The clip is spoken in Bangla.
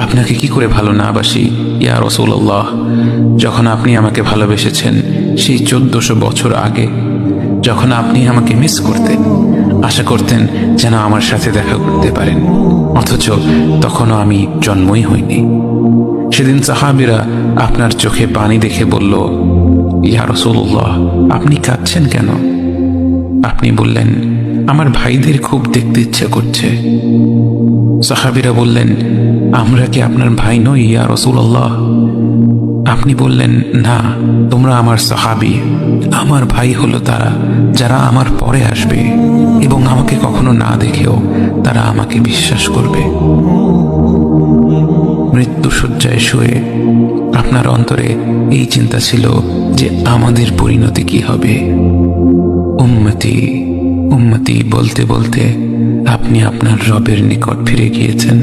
আপনাকে কি করে ভালো না বাসি ইয়া রাসূলুল্লাহ। যখন আপনি আমাকে ভালোবেসেছেন সেই 1400 বছর আগে, যখন আপনি আমাকে মিস করতেন, আশা করতেন যেন আমার সাথে দেখা করতে পারেন, অথচ তখনও আমি জন্মই হইনি। সেদিন সাহাবীরা আপনার চোখে পানি দেখে বলল, ইয়া রাসূলুল্লাহ, আপনি কাঁদছেন কেন? আপনি বললেন, আমার ভাইদের খুব দেখতে ইচ্ছে করছে। সাহাবীরা বললেন, আমরা কি আপনার ভাই নই ইয়া রাসূলুল্লাহ? আপনি বললেন, না, তোমরা আমার সাহাবী। আমার ভাই হলো তারা যারা আমার পরে আসবে এবং আমাকে কখনো না দেখেও তারা আমাকে বিশ্বাস করবে। মৃত্যু শয্যায় শুয়ে আপনার অন্তরে এই চিন্তা ছিল যে আমাদের পরিণতি কি হবে। উম্মতি উম্মতি বলতে বলতে আপনি আপনার রবের নিকট ফিরে গিয়েছেন।